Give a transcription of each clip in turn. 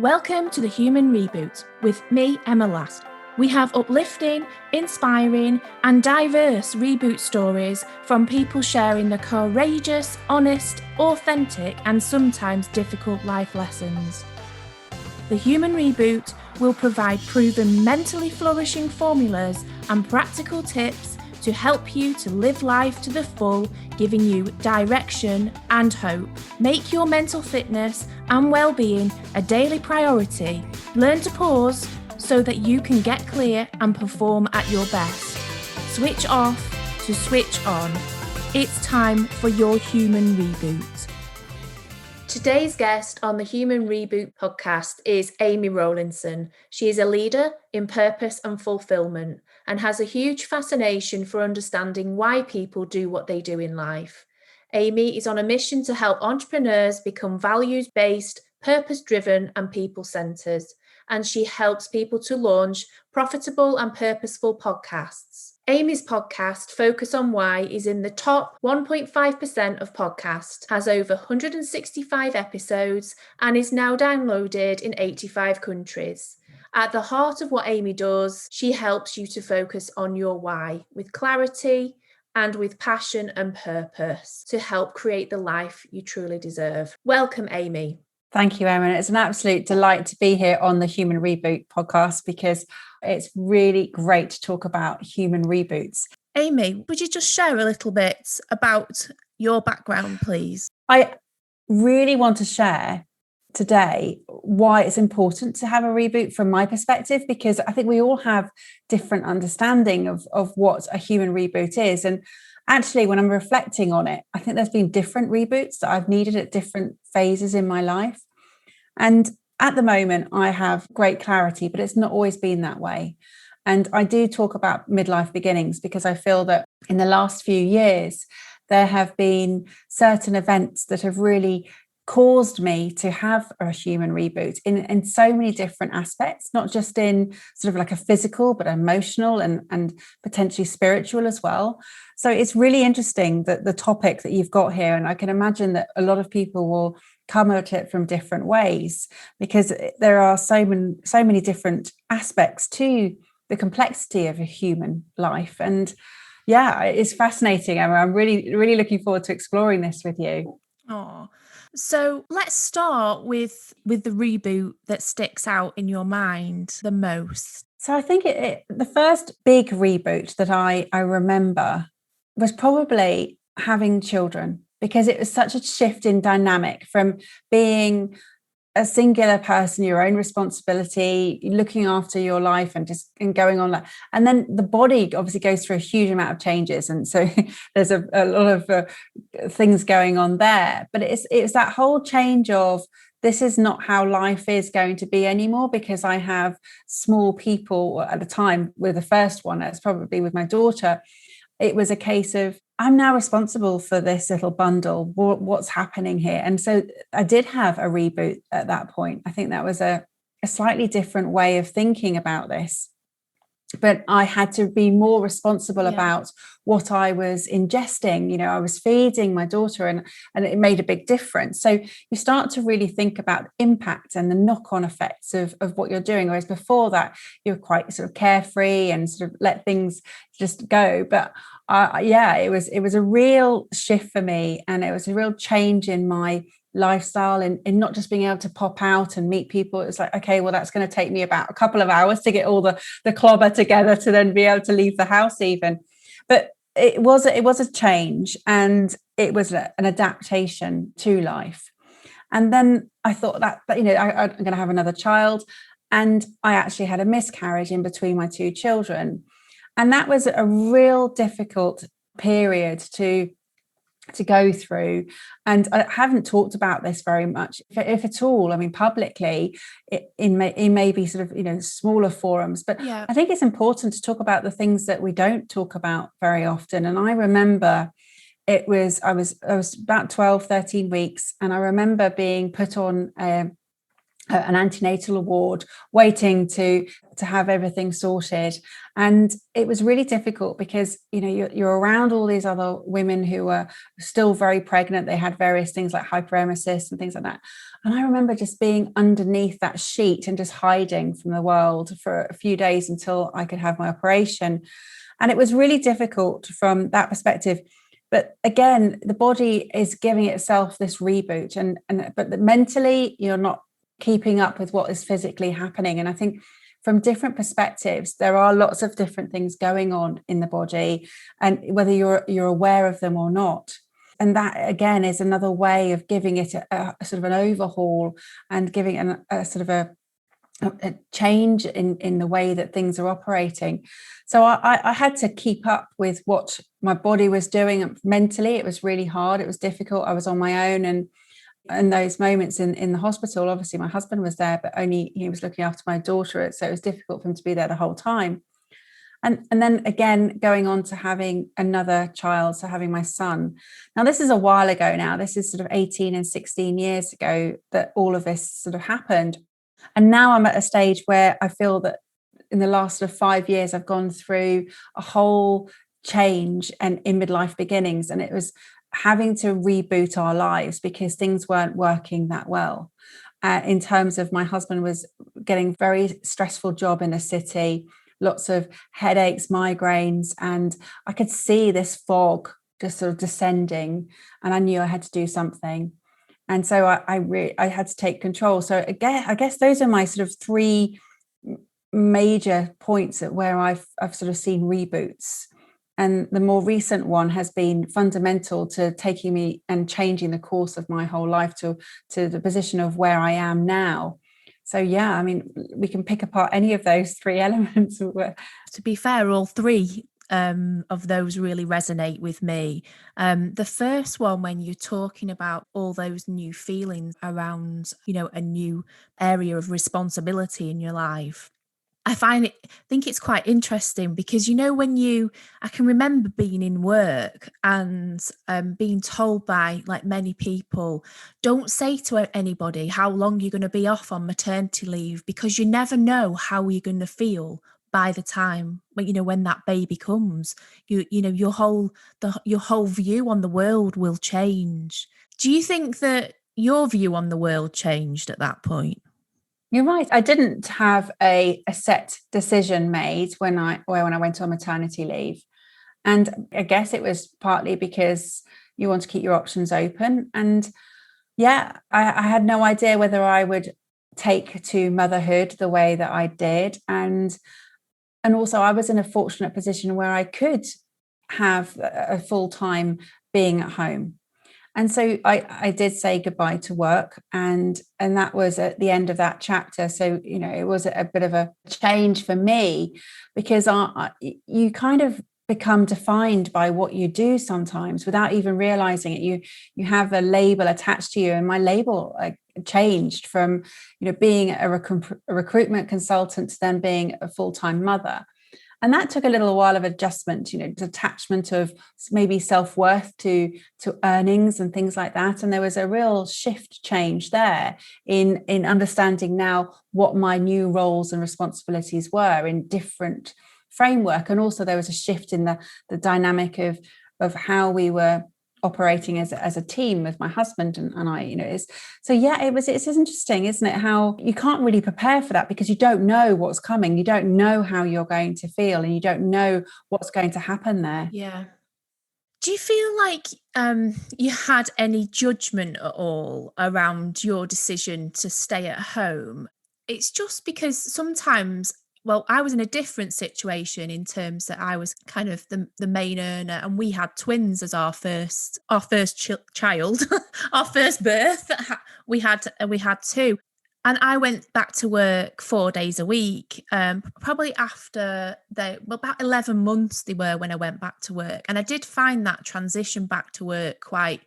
Welcome to the Human Reboot with me, Emma Last. We have uplifting, inspiring and diverse reboot stories from people sharing the courageous, honest, authentic and sometimes difficult life lessons. The Human Reboot will provide proven mentally flourishing formulas and practical tips to help you to live life to the full, giving you direction and hope. Make your mental fitness and well-being a daily priority. Learn to pause so that you can get clear and perform at your best. Switch off to switch on. It's time for your Human Reboot. Today's guest on the Human Reboot podcast is Amy Rowlinson. She is a leader in purpose and fulfillment and has a huge fascination for understanding why people do what they do in life. Amy is on a mission to help entrepreneurs become values-based, purpose-driven and people-centered, and she helps people to launch profitable and purposeful podcasts. Amy's podcast, Focus on Why, is in the top 1.5% of podcasts, has over 165 episodes, and is now downloaded in 85 countries. At the heart of what Amy does, she helps you to focus on your why with clarity and with passion and purpose to help create the life you truly deserve. Welcome, Amy. Thank you, Emma. It's an absolute delight to be here on the Human Reboot podcast because it's really great to talk about human reboots. Amy, would you just share a little bit about your background, please? I really want to share today why it's important to have a reboot from my perspective, because I think we all have different understanding of what a human reboot is. And actually, when I'm reflecting on it, I think there's been different reboots that I've needed at different phases in my life. And at the moment, I have great clarity, but it's not always been that way. And I do talk about midlife beginnings because I feel that in the last few years, there have been certain events that have really caused me to have a human reboot in so many different aspects, not just in sort of like a physical, but emotional and potentially spiritual as well. So it's really interesting that the topic that you've got here, and I can imagine that a lot of people will come at it from different ways because there are so many different aspects to the complexity of a human life. And yeah, it's fascinating, Emma. I'm really, really looking forward to exploring this with you. Oh, so let's start with the reboot that sticks out in your mind the most. So I think the first big reboot that I remember was probably having children, because it was such a shift in dynamic from being a singular person, your own responsibility, looking after your life and going on that. And then the body obviously goes through a huge amount of changes. And so there's a lot of things going on there. But it's that whole change of this is not how life is going to be anymore, because I have small people at the time. With the first one, it's probably with my daughter. It was a case of I'm now responsible for this little bundle. What's happening here? And so I did have a reboot at that point. I think that was a slightly different way of thinking about this. But I had to be more responsible about what I was ingesting. You know, I was feeding my daughter and it made a big difference. So you start to really think about impact and the knock-on effects of what you're doing. Whereas before that, you're quite sort of carefree and sort of let things just go. But it was a real shift for me. And it was a real change in my lifestyle in not just being able to pop out and meet people. It's like, okay, well, that's going to take me about a couple of hours to get all the clobber together to then be able to leave the house even. But it was a change, and it was an adaptation to life. And then I thought that I'm going to have another child, and I actually had a miscarriage in between my two children. And that was a real difficult period to go through. And I haven't talked about this very much, if at all. I mean, publicly, in maybe sort of, smaller forums. But yeah. I think it's important to talk about the things that we don't talk about very often. And I remember I was about 12, 13 weeks. And I remember being put on an antenatal ward, waiting to have everything sorted. And it was really difficult because, you know, you're around all these other women who were still very pregnant. They had various things like hyperemesis and things like that. And I remember just being underneath that sheet and just hiding from the world for a few days until I could have my operation. And it was really difficult from that perspective. But again, the body is giving itself this reboot, but mentally, you're not keeping up with what is physically happening. And I think from different perspectives, there are lots of different things going on in the body, and whether you're aware of them or not. And that again is another way of giving it a sort of an overhaul and giving a sort of a change in the way that things are operating. So I had to keep up with what my body was doing mentally. It was really hard. It was difficult. I was on my own, and those moments in the hospital, obviously my husband was there, but only he was looking after my daughter. So it was difficult for him to be there the whole time. And then again, going on to having another child, so having my son. Now, this is a while ago now. This is sort of 18 and 16 years ago that all of this sort of happened. And now I'm at a stage where I feel that in the last sort of 5 years, I've gone through a whole change and in midlife beginnings. And it was having to reboot our lives because things weren't working that well. In terms of my husband was getting very stressful job in a city, lots of headaches, migraines, and I could see this fog just sort of descending, and I knew I had to do something. And so I had to take control. So again, I guess those are my sort of three major points at where I've sort of seen reboots. And the more recent one has been fundamental to taking me and changing the course of my whole life to the position of where I am now. So, yeah, I mean, we can pick apart any of those three elements. To be fair, all three of those really resonate with me. The first one, when you're talking about all those new feelings around, you know, a new area of responsibility in your life, I think it's quite interesting because, you know, I can remember being in work and being told by like many people, don't say to anybody how long you're going to be off on maternity leave because you never know how you're going to feel by the time, you know, when that baby comes. You know, your whole view on the world will change. Do you think that your view on the world changed at that point? You're right. I didn't have a set decision made when I went on maternity leave. And I guess it was partly because you want to keep your options open. And yeah, I had no idea whether I would take to motherhood the way that I did. And also I was in a fortunate position where I could have a full-time being at home. And so I did say goodbye to work, and that was at the end of that chapter. So, you know, it was a bit of a change for me because you kind of become defined by what you do sometimes without even realizing it. You have a label attached to you, and my label changed from, you know, being a recruitment consultant to then being a full-time mother. And that took a little while of adjustment, you know, detachment of maybe self-worth to earnings and things like that. And there was a real shift change there in understanding now what my new roles and responsibilities were in different framework. And also there was a shift in the dynamic of how we were operating as a team with my husband and I, you know, it's interesting, isn't it? How you can't really prepare for that because you don't know what's coming. You don't know how you're going to feel and you don't know what's going to happen there. Yeah. Do you feel like you had any judgment at all around your decision to stay at home? It's just because sometimes, well, I was in a different situation in terms that I was kind of the main earner, and we had twins as our first child, our first birth. We had two. And I went back to work 4 days a week, probably after about 11 months they were when I went back to work. And I did find that transition back to work quite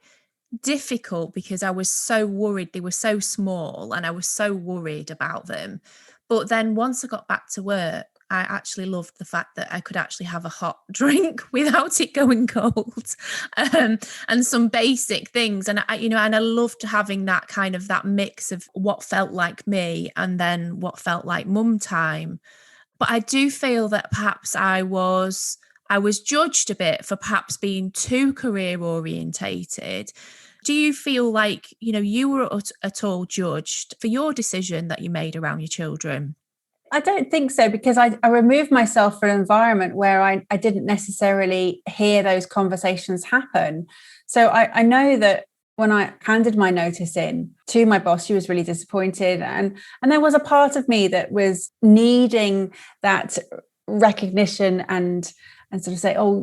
difficult because I was so worried. They were so small and I was so worried about them. But then once I got back to work, I actually loved the fact that I could actually have a hot drink without it going cold, and some basic things. And I loved having that kind of that mix of what felt like me and then what felt like mum time. But I do feel that perhaps I was judged a bit for perhaps being too career orientated. Do you feel like, you were at all judged for your decision that you made around your children? I don't think so, because I removed myself from an environment where I didn't necessarily hear those conversations happen. So I know that when I handed my notice in to my boss, she was really disappointed. And there was a part of me that was needing that recognition and sort of say, oh,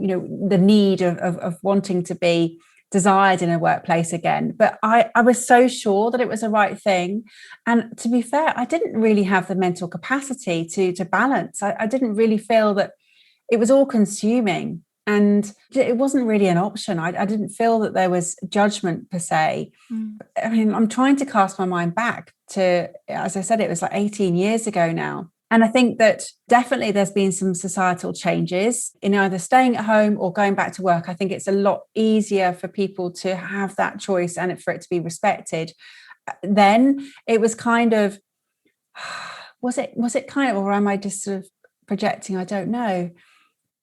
the need of wanting to be desired in a workplace again. But I was so sure that it was the right thing. And to be fair, I didn't really have the mental capacity to balance. I didn't really feel that it was all consuming. And it wasn't really an option. I didn't feel that there was judgment per se. I mean, I'm trying to cast my mind back to, as I said, it was like 18 years ago now. And I think that definitely there's been some societal changes in either staying at home or going back to work. I think it's a lot easier for people to have that choice and for it to be respected. Then it was kind of, was it kind of, or am I just sort of projecting? I don't know.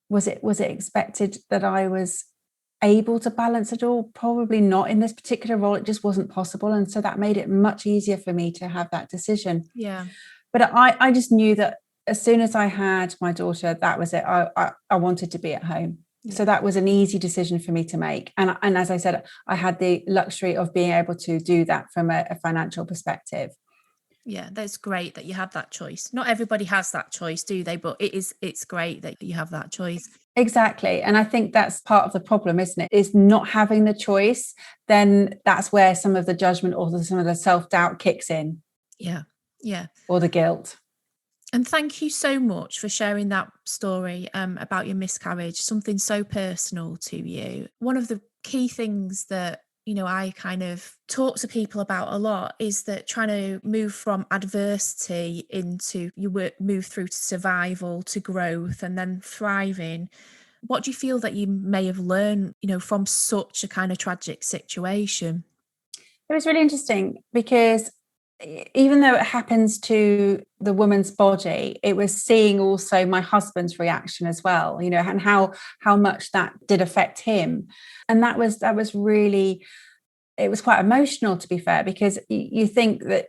Was it expected that I was able to balance it all? Probably not in this particular role. It just wasn't possible. And so that made it much easier for me to have that decision. Yeah. But I just knew that as soon as I had my daughter, that was it. I wanted to be at home. Yeah. So that was an easy decision for me to make. And as I said, I had the luxury of being able to do that from a financial perspective. Yeah, that's great that you had that choice. Not everybody has that choice, do they? But it's great that you have that choice. Exactly. And I think that's part of the problem, isn't it? Is not having the choice. Then that's where some of the judgment or some of the self-doubt kicks in. Yeah. Yeah. Or the guilt. And thank you so much for sharing that story about your miscarriage, something so personal to you. One of the key things that, I kind of talk to people about a lot is that trying to move from adversity into move through to survival, to growth, and then thriving. What do you feel that you may have learned, from such a kind of tragic situation? It was really interesting because even though it happens to the woman's body, it was seeing also my husband's reaction as well, and how much that did affect him. And that was really, it was quite emotional, to be fair, because you think that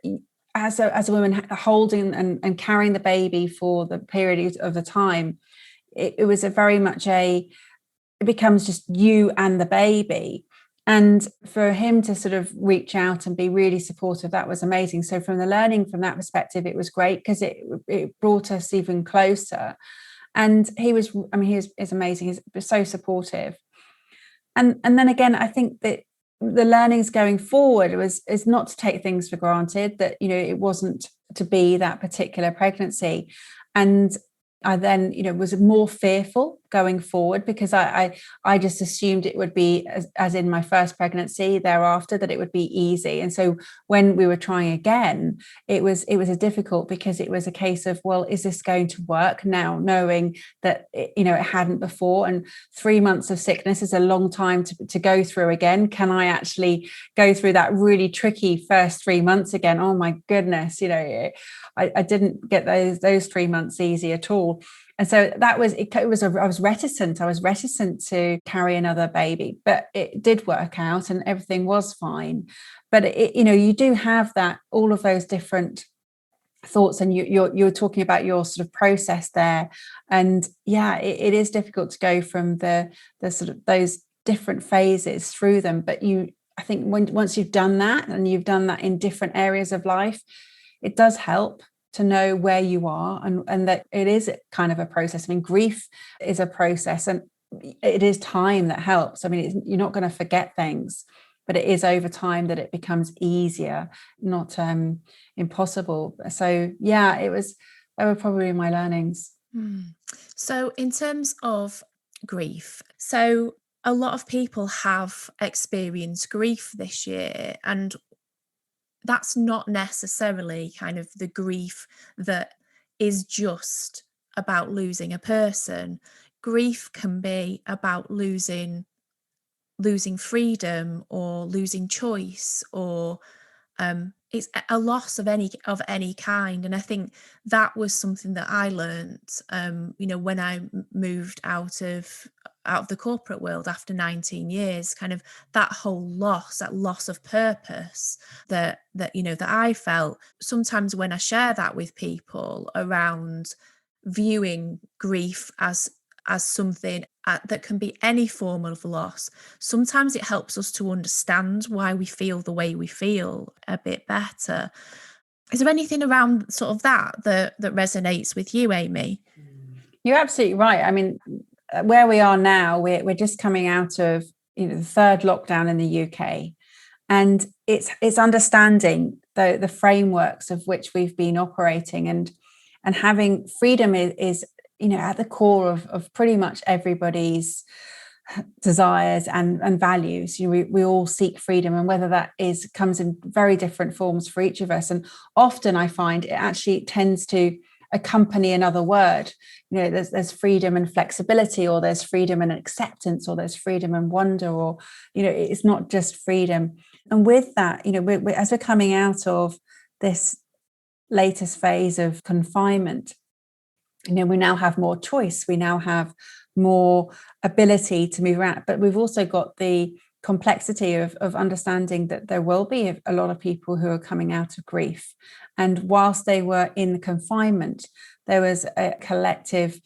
as a woman holding and carrying the baby for the period of the time, it was a very much it becomes just you and the baby. And for him to sort of reach out and be really supportive, that was amazing. So from the learning from that perspective, it was great because it brought us even closer. And he was amazing. He's so supportive. And then again, I think that the learnings going forward is not to take things for granted, that, it wasn't to be that particular pregnancy. And I then, was more fearful going forward because I just assumed it would be as in my first pregnancy thereafter, that it would be easy. And so when we were trying again, it was a difficult, because it was a case of, well, is this going to work now, knowing that, it hadn't before, and 3 months of sickness is a long time to go through again. Can I actually go through that really tricky first 3 months again? Oh my goodness, I didn't get those 3 months easy at all. And so that was it. I was reticent. I was reticent to carry another baby, but it did work out, and everything was fine. But you do have that, all of those different thoughts, and you're talking about your sort of process there. And yeah, it is difficult to go from the sort of those different phases through them. But I think once you've done that, and you've done that in different areas of life, it does help to know where you are, and that it is kind of a process. I mean, grief is a process, and it is time that helps. I mean, you're not going to forget things, but it is over time that it becomes easier, not impossible. So yeah, they were probably my learnings. So in terms of grief, so a lot of people have experienced grief this year, and that's not necessarily kind of the grief that is just about losing a person. Grief can be about losing freedom or losing choice, or it's a loss of any kind. And I think that was something that I learned, when I moved out of the corporate world after 19 years, kind of that whole loss, that loss of purpose that I felt. Sometimes when I share that with people around viewing grief as something that can be any form of loss, sometimes it helps us to understand why we feel the way we feel a bit better. Is there anything around sort of that resonates with you, Amy? You're absolutely right. I mean, where we are now, we're just coming out of the third lockdown in the UK, and it's understanding the frameworks of which we've been operating, and having freedom is at the core of pretty much everybody's desires and values. We all seek freedom, and whether that comes in very different forms for each of us. And often I find it actually tends to accompany another word. There's freedom and flexibility, or there's freedom and acceptance, or there's freedom and wonder, or it's not just freedom. And with that, as we're coming out of this latest phase of confinement, we now have more choice, we now have more ability to move around, but we've also got the complexity of understanding that there will be a lot of people who are coming out of grief. And whilst they were in the confinement, there was a collective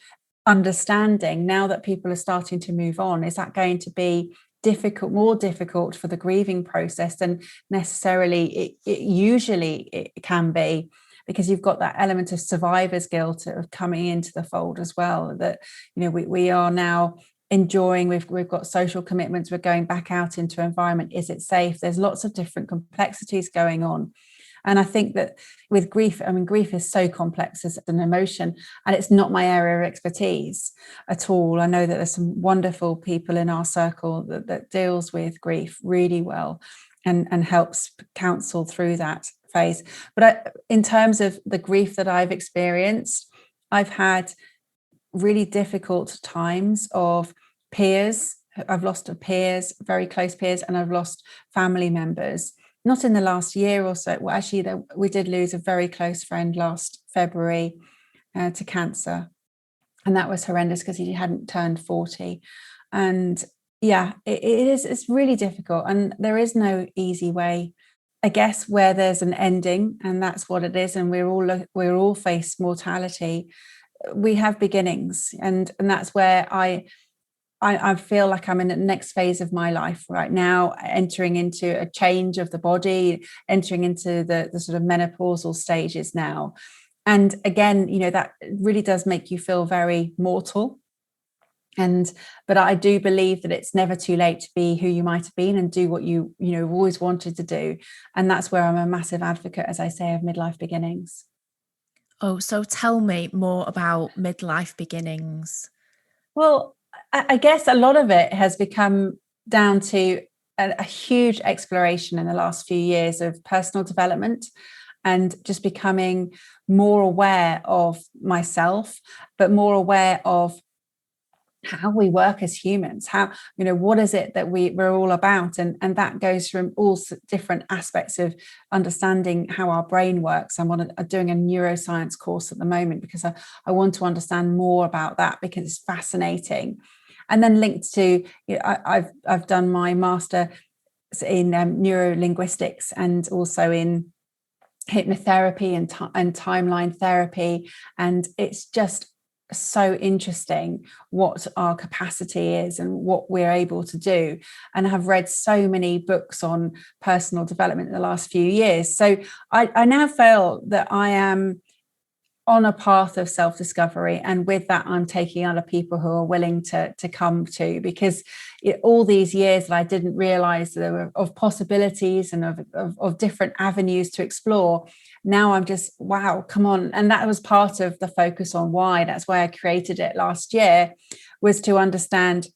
understanding. Now that people are starting to move on, is that going to be more difficult for the grieving process than necessarily it usually can be? Because you've got that element of survivor's guilt of coming into the fold as well, that we are now enjoying. We've got social commitments, we're going back out into environment. Is it safe? There's lots of different complexities going on. And I think that with grief, grief is so complex as an emotion, and it's not my area of expertise at all. I know that there's some wonderful people in our circle that deals with grief really well and helps counsel through that phase. But in terms of the grief that I've experienced, I've had really difficult times of peers. I've lost peers, very close peers, and I've lost family members. Not in the last year or so. Well, actually, we did lose a very close friend last February to cancer. And that was horrendous because he hadn't turned 40. And yeah, it's really difficult. And there is no easy way, I guess, where there's an ending, and that's what it is. And we're all face mortality. We have beginnings, and that's where I feel like I'm in the next phase of my life right now, entering into a change of the body, entering into the sort of menopausal stages now. And again, that really does make you feel very mortal. But I do believe that it's never too late to be who you might have been and do what you always wanted to do. And that's where I'm a massive advocate, as I say, of midlife beginnings. Oh, so tell me more about midlife beginnings. Well, I guess a lot of it has become down to a huge exploration in the last few years of personal development, and just becoming more aware of myself, but more aware of how we work as humans, how, what is it that we're all about? And that goes from all different aspects of understanding how our brain works. I'm doing a neuroscience course at the moment because I want to understand more about that, because it's fascinating. And then linked to, I've done my master in neurolinguistics, and also in hypnotherapy and timeline therapy. And it's just so interesting what our capacity is and what we're able to do. And I've read so many books on personal development in the last few years. So I now feel that I am on a path of self-discovery, and with that I'm taking other people who are willing to come to, because all these years that I didn't realize that there were of possibilities and of different avenues to explore. Now I'm just, wow, come on. And that was part of the focus on why. That's why I created it last year, was to understand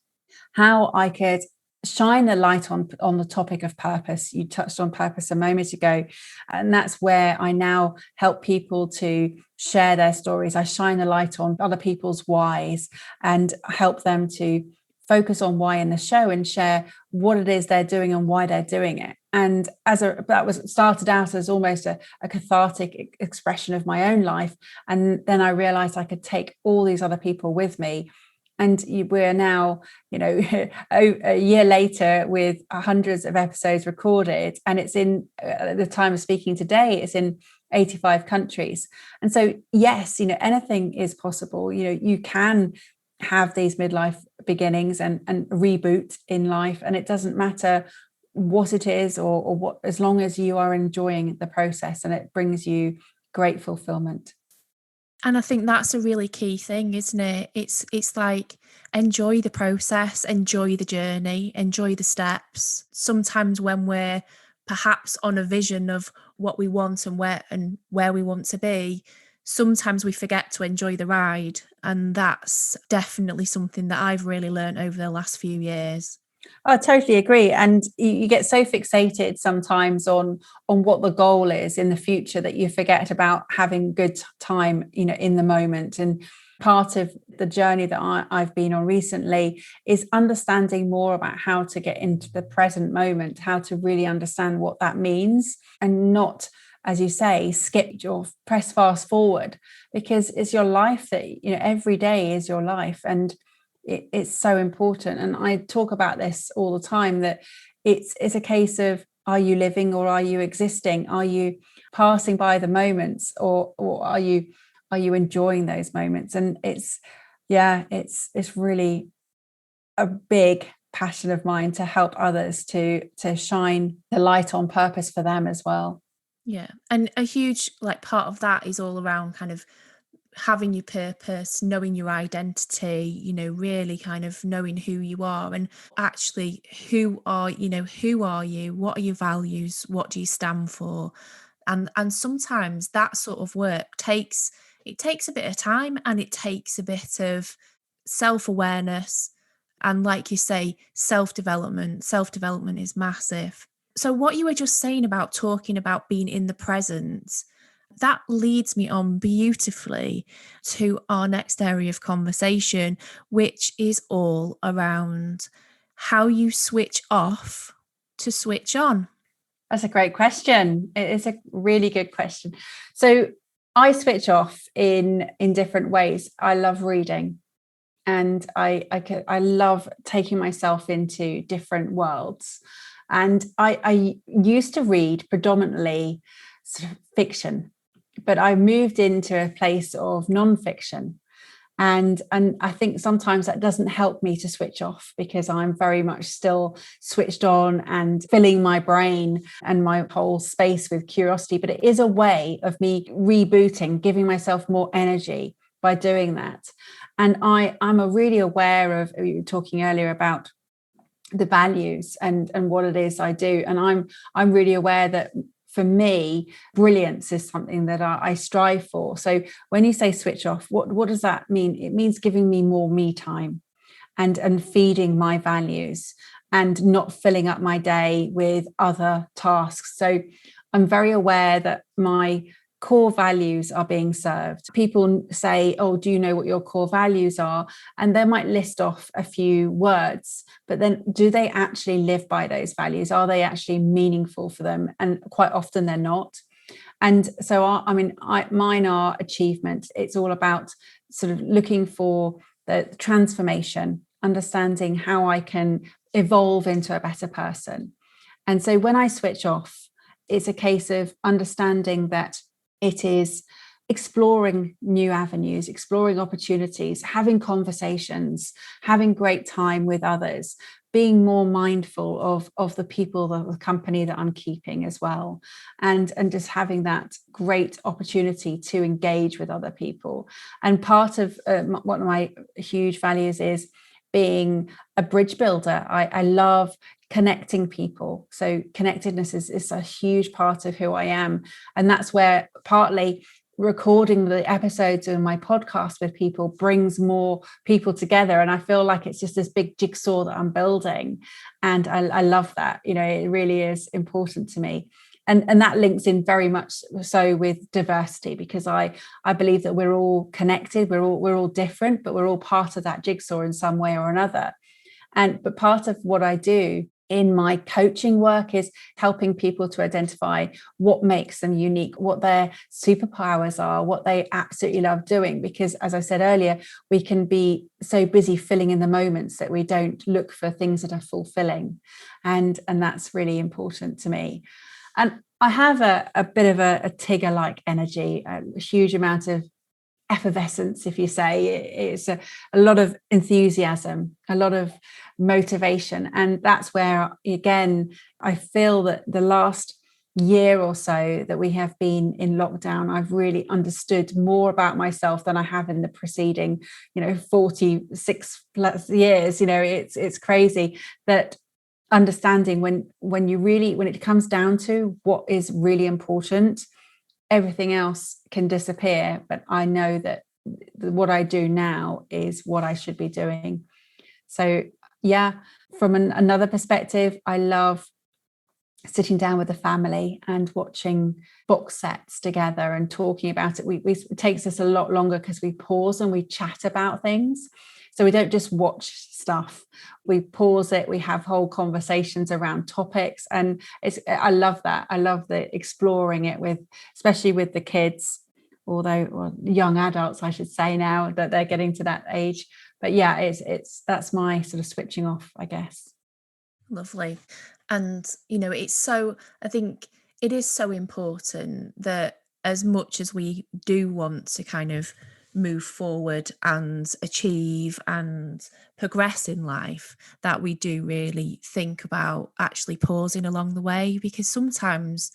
how I could shine a light on the topic of purpose. You touched on purpose a moment ago, and that's where I now help people to share their stories. I shine a light on other people's whys and help them to focus on why in the show and share what it is they're doing and why they're doing it. And that was started out as almost a cathartic expression of my own life. And then I realized I could take all these other people with me. And we're now, a year later with hundreds of episodes recorded. And it's in, at the time of speaking today, it's in 85 countries. And so, yes, anything is possible. You can have these midlife beginnings and reboot in life. And it doesn't matter what it is or what, as long as you are enjoying the process and it brings you great fulfillment. And I think that's a really key thing, isn't it? It's like, enjoy the process, enjoy the journey, enjoy the steps. Sometimes when we're perhaps on a vision of what we want and where we want to be, sometimes we forget to enjoy the ride. And that's definitely something that I've really learned over the last few years. I totally agree. And you get so fixated sometimes on what the goal is in the future that you forget about having good time, in the moment. And part of the journey that I've been on recently is understanding more about how to get into the present moment, how to really understand what that means and not, as you say, skip or press fast forward, because it's your life that, every day is your life. And it's so important. And I talk about this all the time, that it's a case of, are you living or are you existing? Are you passing by the moments or are you enjoying those moments? And it's really a big passion of mine to help others to shine the light on purpose for them as well. Yeah. And a huge part of that is all around kind of having your purpose, knowing your identity, really kind of knowing who you are and actually who are you, what are your values, what do you stand for? And sometimes that sort of work takes a bit of time and it takes a bit of self-awareness. And like you say, self-development is massive. So what you were just saying about talking about being in the present, that leads me on beautifully to our next area of conversation, which is all around how you switch off to switch on. That's a great question. It is a really good question. So I switch off in different ways. I love reading, and I love taking myself into different worlds. And I used to read predominantly sort of fiction, but I moved into a place of nonfiction. And I think sometimes that doesn't help me to switch off, because I'm very much still switched on and filling my brain and my whole space with curiosity. But it is a way of me rebooting, giving myself more energy by doing that. And I'm really aware of, you were talking earlier about the values and what it is I do. And I'm really aware that for me, brilliance is something that I strive for. So when you say switch off, what does that mean? It means giving me more me time and feeding my values and not filling up my day with other tasks. So I'm very aware that my core values are being served. People say, oh, do you know what your core values are? And they might list off a few words, but then do they actually live by those values? Are they actually meaningful for them? And quite often they're not. And so, mine are achievement. It's all about sort of looking for the transformation, understanding how I can evolve into a better person. And so when I switch off, it's a case of understanding that it is exploring new avenues, exploring opportunities, having conversations, having great time with others, being more mindful of the people, the company that I'm keeping as well, and just having that great opportunity to engage with other people. And part of one of my huge values is being a bridge builder. I love connecting people. So connectedness is a huge part of who I am. And that's where partly recording the episodes in my podcast with people brings more people together, and I feel like it's just this big jigsaw that I'm building, and I love that. It really is important to me. And that links in very much so with diversity, because I believe that we're all connected, we're all different, but we're all part of that jigsaw in some way or another. But part of what I do in my coaching work is helping people to identify what makes them unique, what their superpowers are, what they absolutely love doing. Because as I said earlier, we can be so busy filling in the moments that we don't look for things that are fulfilling. And that's really important to me. And I have a bit of a Tigger-like energy, a huge amount of effervescence, if you say. It's a lot of enthusiasm, a lot of motivation. And that's where, again, I feel that the last year or so that we have been in lockdown, I've really understood more about myself than I have in the preceding 46 plus years. It's crazy that understanding when it comes down to what is really important, everything else can disappear. But I know that what I do now is what I should be doing. So yeah, from another perspective, I love sitting down with the family and watching box sets together and talking about it. It takes us a lot longer because we pause and we chat about things. So we don't just watch stuff, we pause it, we have whole conversations around topics. And I love that. I love the exploring it especially with the kids, although young adults, I should say, now that they're getting to that age. But yeah, that's my sort of switching off, I guess. Lovely. And, I think it is so important that as much as we do want to kind of move forward and achieve and progress in life, that we do really think about actually pausing along the way, because sometimes,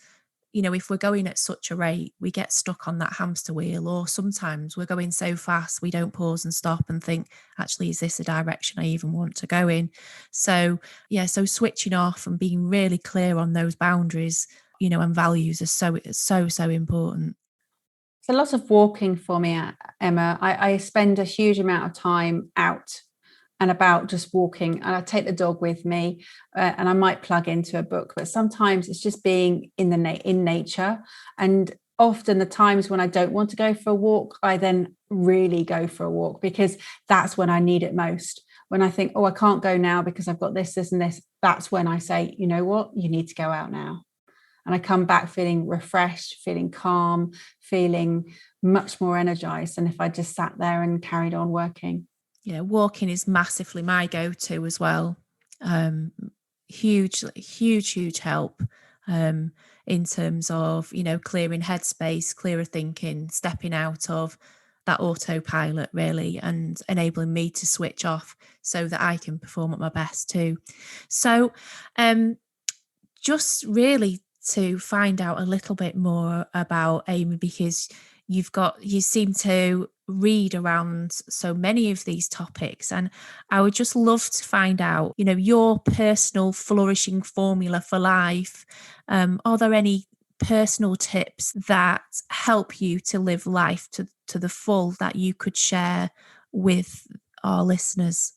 if we're going at such a rate, we get stuck on that hamster wheel, or sometimes we're going so fast we don't pause and stop and think, actually, is this a direction I even want to go in? So switching off and being really clear on those boundaries, and values are so important. It's a lot of walking for me, Emma. I spend a huge amount of time out and about just walking, and I take the dog with me, and I might plug into a book, but sometimes it's just being in nature. And often the times when I don't want to go for a walk, I then really go for a walk, because that's when I need it most. When I think, I can't go now because I've got this and this, that's when I say, you know what, you need to go out now. And I come back feeling refreshed, feeling calm, feeling much more energized than if I just sat there and carried on working. Yeah, walking is massively my go-to as well. Huge help in terms of, clearing headspace, clearer thinking, stepping out of that autopilot really, and enabling me to switch off so that I can perform at my best too. So just really to find out a little bit more about Amy, because you seem to read around so many of these topics, and I would just love to find out, your personal flourishing formula for life. Are there any personal tips that help you to live life to the full that you could share with our listeners?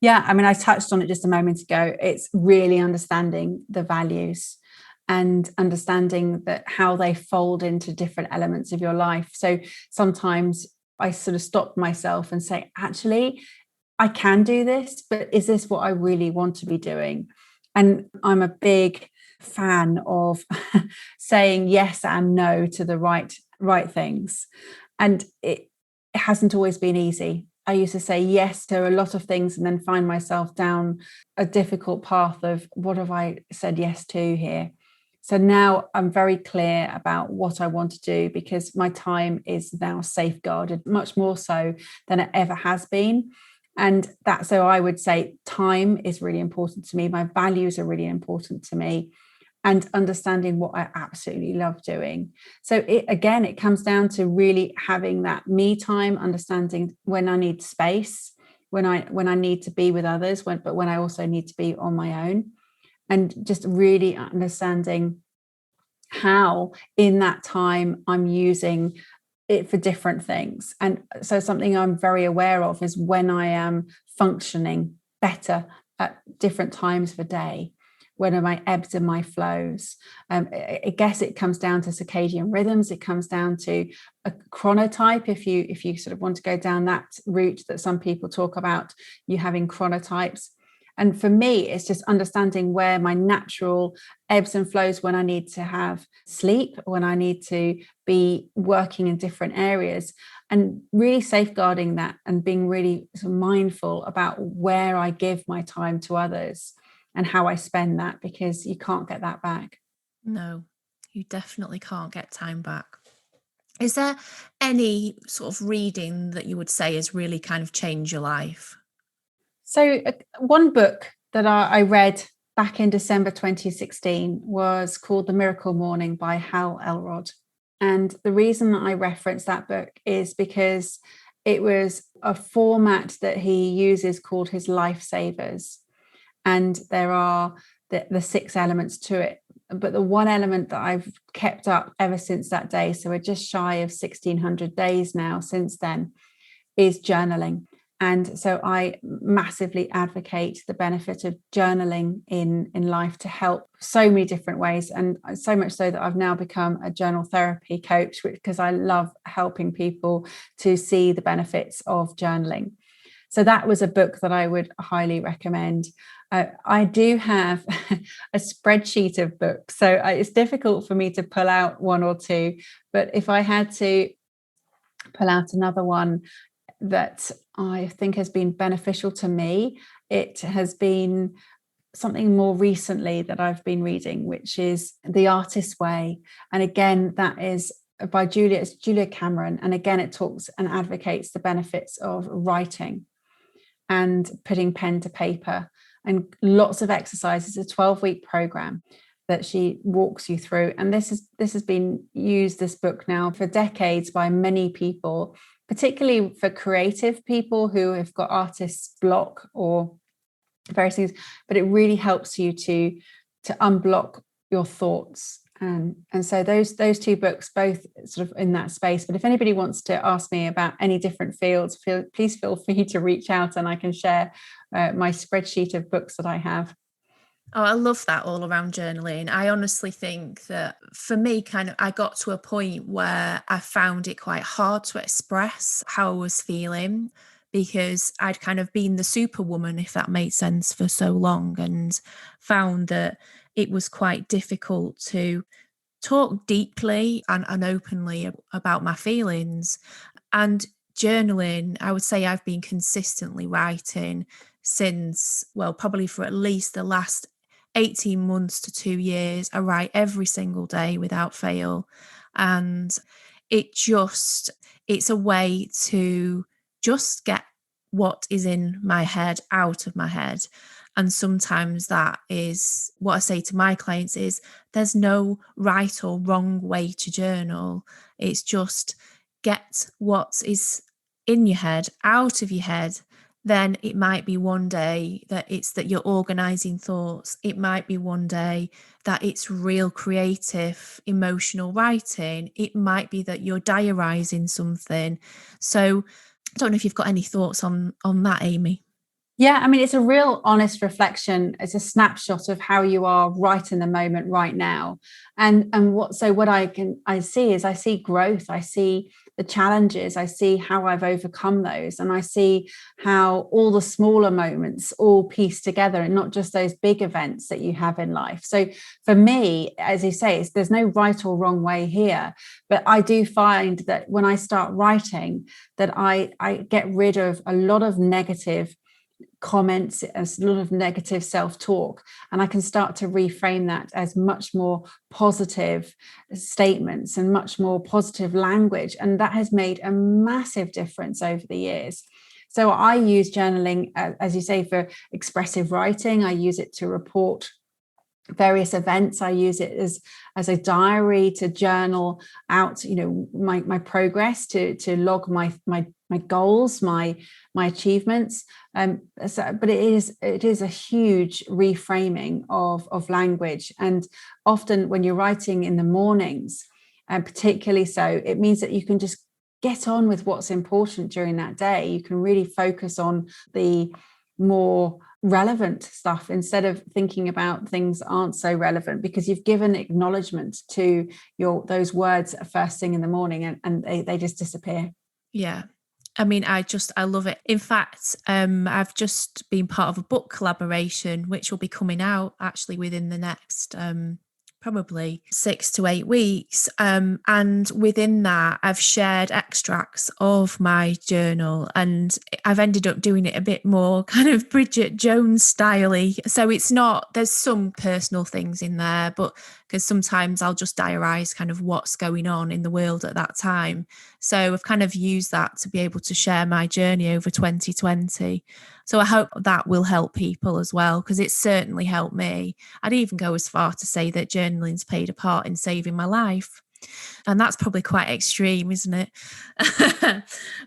Yeah, I mean, I touched on it just a moment ago. It's really understanding the values and understanding that how they fold into different elements of your life. So sometimes I sort of stop myself and say, actually, I can do this, but is this what I really want to be doing? And I'm a big fan of saying yes and no to the right things. And it hasn't always been easy. I used to say yes to a lot of things and then find myself down a difficult path of, what have I said yes to here? So now I'm very clear about what I want to do, because my time is now safeguarded much more so than it ever has been. And so I would say time is really important to me. My values are really important to me, and understanding what I absolutely love doing. So it comes down to really having that me time, understanding when I need space, when I need to be with others, but when I also need to be on my own. And just really understanding how in that time I'm using it for different things. And so something I'm very aware of is when I am functioning better at different times of the day. When are my ebbs and my flows? I guess it comes down to circadian rhythms. It comes down to a chronotype. If you sort of want to go down that route that some people talk about, you having chronotypes. And for me, it's just understanding where my natural ebbs and flows, when I need to have sleep, when I need to be working in different areas, and really safeguarding that and being really sort of mindful about where I give my time to others and how I spend that, because you can't get that back. No, you definitely can't get time back. Is there any sort of reading that you would say has really kind of changed your life? So one book that I read back in December 2016 was called The Miracle Morning by Hal Elrod. And the reason that I reference that book is because it was a format that he uses called his lifesavers. And there are the 6 elements to it. But the one element that I've kept up ever since that day, so we're just shy of 1,600 days now since then, is journaling. And so I massively advocate the benefit of journaling in life to help so many different ways. And so much so that I've now become a journal therapy coach, because I love helping people to see the benefits of journaling. So that was a book that I would highly recommend. I do have a spreadsheet of books, so it's difficult for me to pull out one or two. But if I had to pull out another one that I think has been beneficial to me, it has been something more recently that I've been reading, which is The Artist's Way. And again, that is by Julia Cameron. And again, it talks and advocates the benefits of writing and putting pen to paper, and lots of exercises, a 12-week program that she walks you through. And this has been used, this book now, for decades by many people, particularly for creative people who have got artist's block or various things. But it really helps you to unblock your thoughts. And so those 2 books, both sort of in that space. But if anybody wants to ask me about any different fields, please feel free to reach out, and I can share my spreadsheet of books that I have. Oh, I love that all around journaling. I honestly think that for me, kind of, I got to a point where I found it quite hard to express how I was feeling, because I'd kind of been the superwoman, if that made sense, for so long, and found that it was quite difficult to talk deeply and openly about my feelings. And journaling, I would say I've been consistently writing since, well, probably for at least the last 18 months to 2 years. I write every single day without fail. And it's a way to just get what is in my head out of my head. And sometimes that is what I say to my clients is there's no right or wrong way to journal. It's just get what is in your head out of your head. Then it might be one day that it's that you're organizing thoughts. It might be one day that it's real creative, emotional writing. It might be that you're diarising something. So I don't know if you've got any thoughts on that, Amy. Yeah, I mean, it's a real honest reflection. It's a snapshot of how you are right in the moment right now. And what I see growth, I see the challenges, I see how I've overcome those, and I see how all the smaller moments all piece together, and not just those big events that you have in life. So for me, as you say, there's no right or wrong way here. But I do find that when I start writing, that I get rid of a lot of negative comments, a lot of negative self-talk, and I can start to reframe that as much more positive statements and much more positive language, and that has made a massive difference over the years. So I use journaling, as you say, for expressive writing. I use it to report various events. I use it as a diary to journal out, my progress, to log my goals, my achievements. But it is a huge reframing of language. And often when you're writing in the mornings, and particularly so, it means that you can just get on with what's important during that day. You can really focus on the more relevant stuff instead of thinking about things that aren't so relevant, because you've given acknowledgement to those words first thing in the morning, and they just disappear. Yeah. I mean, I love it. In fact, I've just been part of a book collaboration, which will be coming out actually within the next probably 6 to 8 weeks. And within that, I've shared extracts of my journal, and I've ended up doing it a bit more kind of Bridget Jones style-y. So it's not, there's some personal things in there, but because sometimes I'll just diarise kind of what's going on in the world at that time. So I've kind of used that to be able to share my journey over 2020. So I hope that will help people as well, because it's certainly helped me. I'd even go as far to say that journaling's played a part in saving my life. And that's probably quite extreme, isn't it?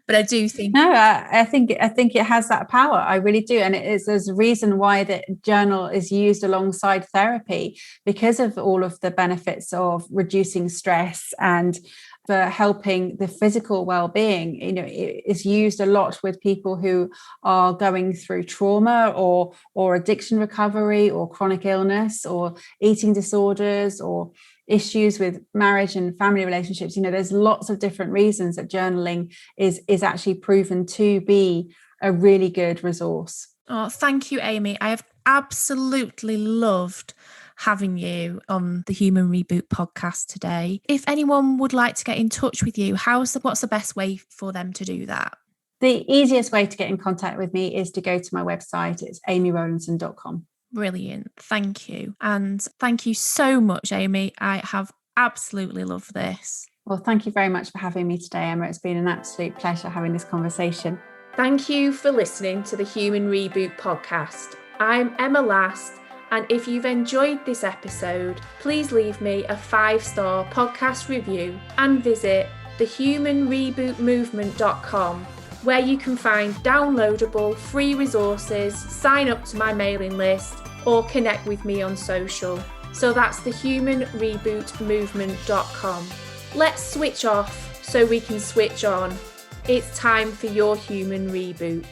But I do think... No, I think it has that power. I really do. And there's a reason why the journal is used alongside therapy, because of all of the benefits of reducing stress and for helping the physical well-being. You know, it is used a lot with people who are going through trauma or addiction recovery or chronic illness or eating disorders or issues with marriage and family relationships. You know, there's lots of different reasons that journaling is actually proven to be a really good resource. Oh, thank you, Amy. I have absolutely loved having you on the Human Reboot podcast today. If anyone would like to get in touch with you, what's the best way for them to do that? The easiest way to get in contact with me is to go to my website. It's amyrowlinson.com. Brilliant. Thank you. And thank you so much, Amy. I have absolutely loved this. Well, thank you very much for having me today, Emma. It's been an absolute pleasure having this conversation. Thank you for listening to the Human Reboot podcast. I'm Emma Last, and if you've enjoyed this episode, please leave me a 5-star podcast review and visit thehumanrebootmovement.com, where you can find downloadable free resources, sign up to my mailing list, or connect with me on social. So that's thehumanrebootmovement.com. Let's switch off so we can switch on. It's time for your human reboot.